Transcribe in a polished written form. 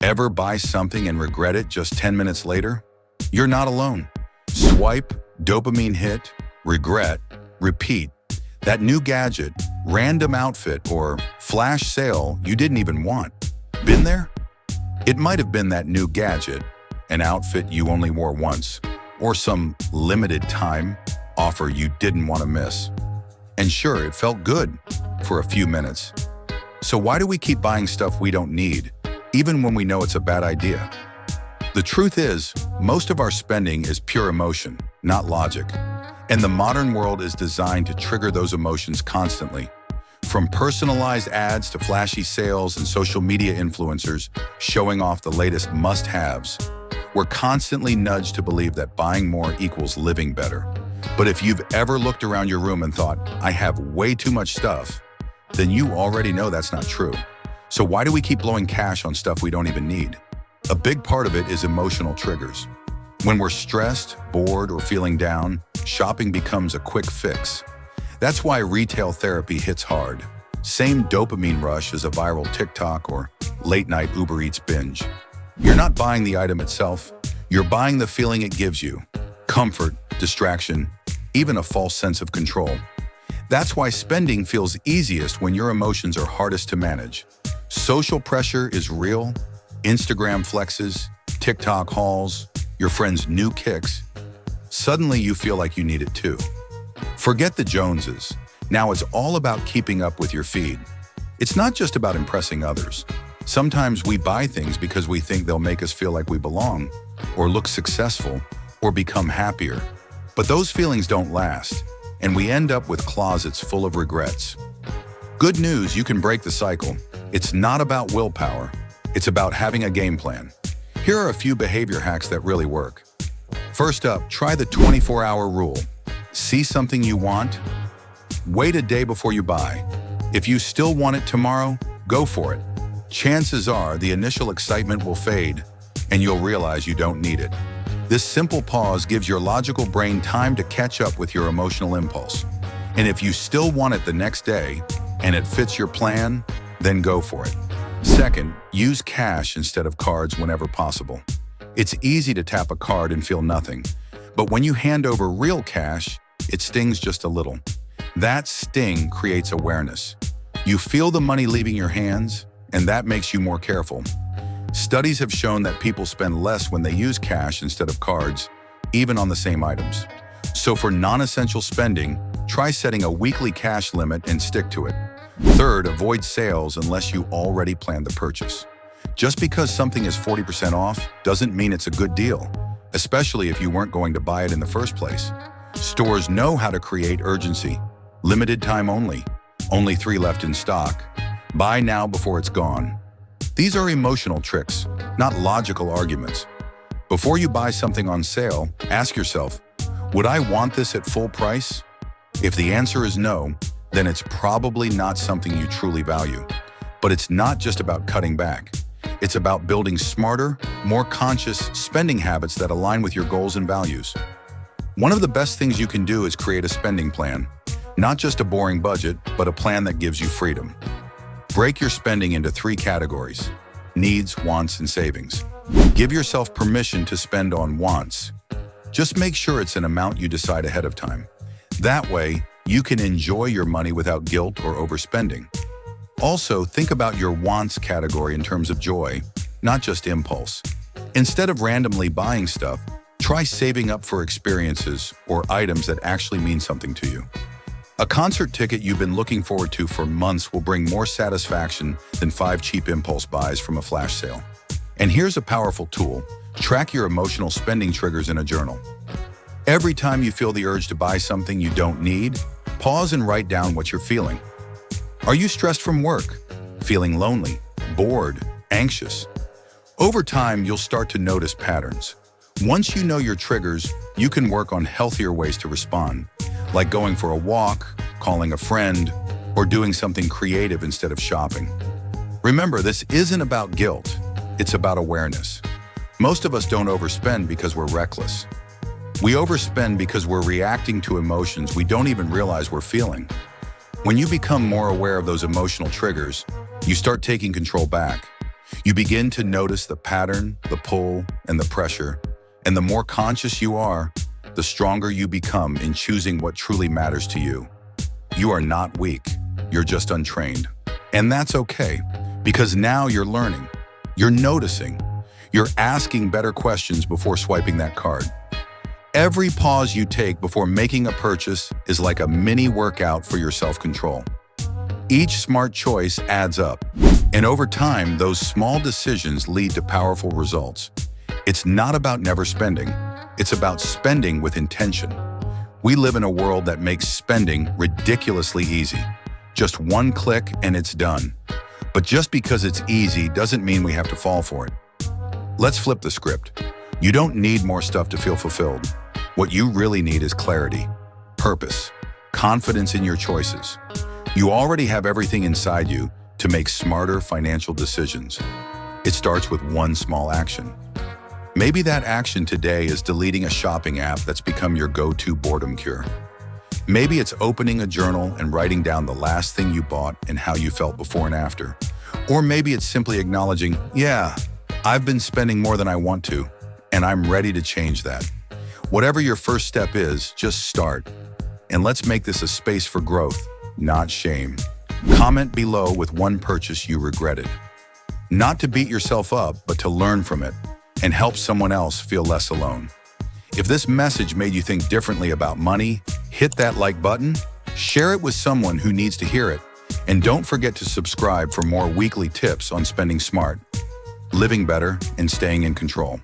Ever buy something and regret it just 10 minutes later? You're not alone. Swipe, dopamine hit, regret, repeat. That new gadget, random outfit, or flash sale you didn't even want. Been there? It might have been that new gadget, an outfit you only wore once, or some limited time offer you didn't want to miss. And sure, it felt good for a few minutes. So why do we keep buying stuff we don't need, even when we know it's a bad idea? The truth is, most of our spending is pure emotion, not logic. And the modern world is designed to trigger those emotions constantly. From personalized ads to flashy sales and social media influencers showing off the latest must-haves, we're constantly nudged to believe that buying more equals living better. But if you've ever looked around your room and thought, I have way too much stuff, then you already know that's not true. So why do we keep blowing cash on stuff we don't even need? A big part of it is emotional triggers. When we're stressed, bored, or feeling down, shopping becomes a quick fix. That's why retail therapy hits hard. Same dopamine rush as a viral TikTok or late-night Uber Eats binge. You're not buying the item itself, you're buying the feeling it gives you. Comfort, distraction, even a false sense of control. That's why spending feels easiest when your emotions are hardest to manage. Social pressure is real. Instagram flexes, TikTok hauls, your friends' new kicks. Suddenly you feel like you need it too. Forget the Joneses. Now it's all about keeping up with your feed. It's not just about impressing others. Sometimes we buy things because we think they'll make us feel like we belong, or look successful, or become happier. But those feelings don't last, and we end up with closets full of regrets. Good news, you can break the cycle. It's not about willpower. It's about having a game plan. Here are a few behavior hacks that really work. First up, try the 24-hour rule. See something you want? Wait a day before you buy. If you still want it tomorrow, go for it. Chances are the initial excitement will fade, and you'll realize you don't need it. This simple pause gives your logical brain time to catch up with your emotional impulse. And if you still want it the next day, and it fits your plan, then go for it. Second, use cash instead of cards whenever possible. It's easy to tap a card and feel nothing, but when you hand over real cash, it stings just a little. That sting creates awareness. You feel the money leaving your hands, and that makes you more careful. Studies have shown that people spend less when they use cash instead of cards, even on the same items. So for non-essential spending, try setting a weekly cash limit and stick to it. Third, avoid sales unless you already planned the purchase. Just because something is 40% off doesn't mean it's a good deal, especially if you weren't going to buy it in the first place. Stores know how to create urgency. Limited time only 3 left in stock. Buy now before it's gone. These are emotional tricks, not logical arguments. Before you buy something on sale, ask yourself, would I want this at full price? If the answer is no, then it's probably not something you truly value. But it's not just about cutting back. It's about building smarter, more conscious spending habits that align with your goals and values. One of the best things you can do is create a spending plan. Not just a boring budget, but a plan that gives you freedom. Break your spending into 3 categories: needs, wants, and savings. Give yourself permission to spend on wants. Just make sure it's an amount you decide ahead of time. That way, you can enjoy your money without guilt or overspending. Also, think about your wants category in terms of joy, not just impulse. Instead of randomly buying stuff, try saving up for experiences or items that actually mean something to you. A concert ticket you've been looking forward to for months will bring more satisfaction than 5 cheap impulse buys from a flash sale. And here's a powerful tool: track your emotional spending triggers in a journal. Every time you feel the urge to buy something you don't need, pause and write down what you're feeling. Are you stressed from work? Feeling lonely, bored, anxious? Over time, you'll start to notice patterns. Once you know your triggers, you can work on healthier ways to respond, like going for a walk, calling a friend, or doing something creative instead of shopping. Remember, this isn't about guilt, it's about awareness. Most of us don't overspend because we're reckless. We overspend because we're reacting to emotions we don't even realize we're feeling. When you become more aware of those emotional triggers, you start taking control back. You begin to notice the pattern, the pull, and the pressure, and the more conscious you are, the stronger you become in choosing what truly matters to you. You are not weak, you're just untrained. And that's okay, because now you're learning, you're noticing, you're asking better questions before swiping that card. Every pause you take before making a purchase is like a mini workout for your self-control. Each smart choice adds up, and over time, those small decisions lead to powerful results. It's not about never spending, it's about spending with intention. We live in a world that makes spending ridiculously easy. Just one click and it's done. But just because it's easy doesn't mean we have to fall for it. Let's flip the script. You don't need more stuff to feel fulfilled. What you really need is clarity, purpose, confidence in your choices. You already have everything inside you to make smarter financial decisions. It starts with one small action. Maybe that action today is deleting a shopping app that's become your go-to boredom cure. Maybe it's opening a journal and writing down the last thing you bought and how you felt before and after. Or maybe it's simply acknowledging, yeah, I've been spending more than I want to, and I'm ready to change that. Whatever your first step is, just start. And let's make this a space for growth, not shame. Comment below with one purchase you regretted. Not to beat yourself up, but to learn from it and help someone else feel less alone. If this message made you think differently about money, hit that like button, share it with someone who needs to hear it, and don't forget to subscribe for more weekly tips on spending smart, living better, and staying in control.